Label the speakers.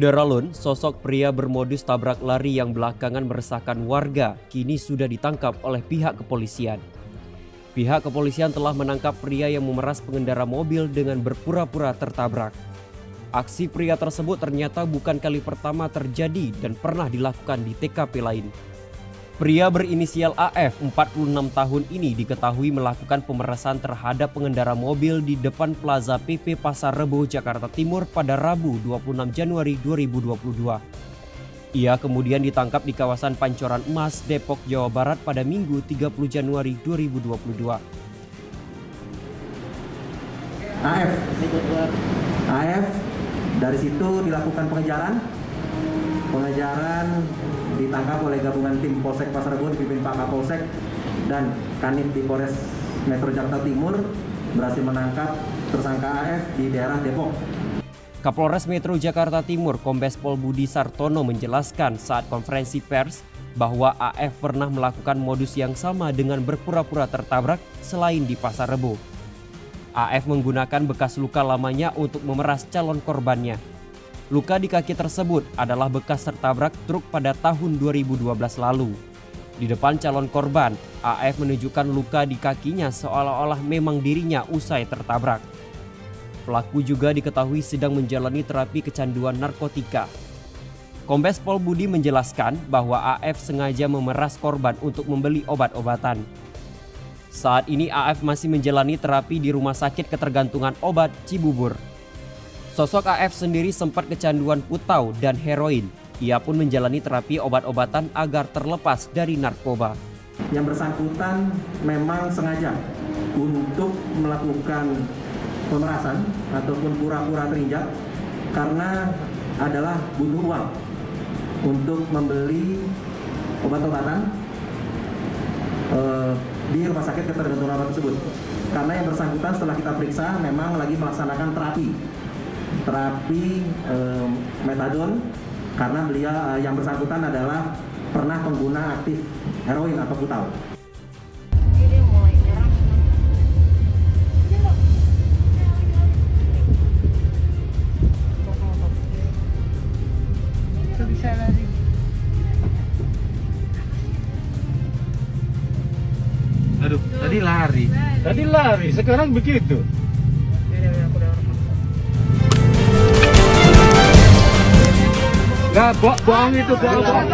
Speaker 1: Daralun, sosok pria bermodus tabrak lari yang belakangan meresahkan warga, kini sudah ditangkap oleh pihak kepolisian. Pihak kepolisian telah menangkap pria yang memeras pengendara mobil dengan berpura-pura tertabrak. Aksi pria tersebut ternyata bukan kali pertama terjadi dan pernah dilakukan di TKP lain. Pria berinisial AF 46 tahun ini diketahui melakukan pemerasan terhadap pengendara mobil di depan Plaza PP Pasar Rebo, Jakarta Timur pada Rabu 26 Januari 2022. Ia kemudian ditangkap di kawasan Pancoran Emas, Depok, Jawa Barat pada Minggu 30 Januari 2022.
Speaker 2: AF dari situ dilakukan pengejaran ditangkap oleh gabungan tim Polsek Pasar Rebo dipimpin Pak Kapolsek dan Kanit di Polres Metro Jakarta Timur berhasil menangkap tersangka AF di daerah Depok.
Speaker 1: Kapolres Metro Jakarta Timur Kombes Pol Budi Sartono menjelaskan saat konferensi pers bahwa AF pernah melakukan modus yang sama dengan berpura-pura tertabrak selain di Pasar Rebo. AF menggunakan bekas luka lamanya untuk memeras calon korbannya. Luka di kaki tersebut adalah bekas tertabrak truk pada tahun 2012 lalu. Di depan calon korban, AF menunjukkan luka di kakinya seolah-olah memang dirinya usai tertabrak. Pelaku juga diketahui sedang menjalani terapi kecanduan narkotika. Kombes Pol Budi menjelaskan bahwa AF sengaja memeras korban untuk membeli obat-obatan. Saat ini AF masih menjalani terapi di Rumah Sakit Ketergantungan Obat Cibubur. Sosok AF sendiri sempat kecanduan putau dan heroin. Ia pun menjalani terapi obat-obatan agar terlepas dari narkoba.
Speaker 2: Yang bersangkutan memang sengaja untuk melakukan pemerasan ataupun pura-pura terinjak karena adalah butuh uang untuk membeli obat-obatan di Rumah Sakit Ketergantungan Obat tersebut. Karena yang bersangkutan setelah kita periksa memang lagi melaksanakan terapi metadon karena beliau yang bersangkutan adalah pernah pengguna aktif heroin atau putau.
Speaker 3: Bisa lari.
Speaker 4: Aduh, tadi lari, sekarang begitu. Nggak, bohong itu, bohong.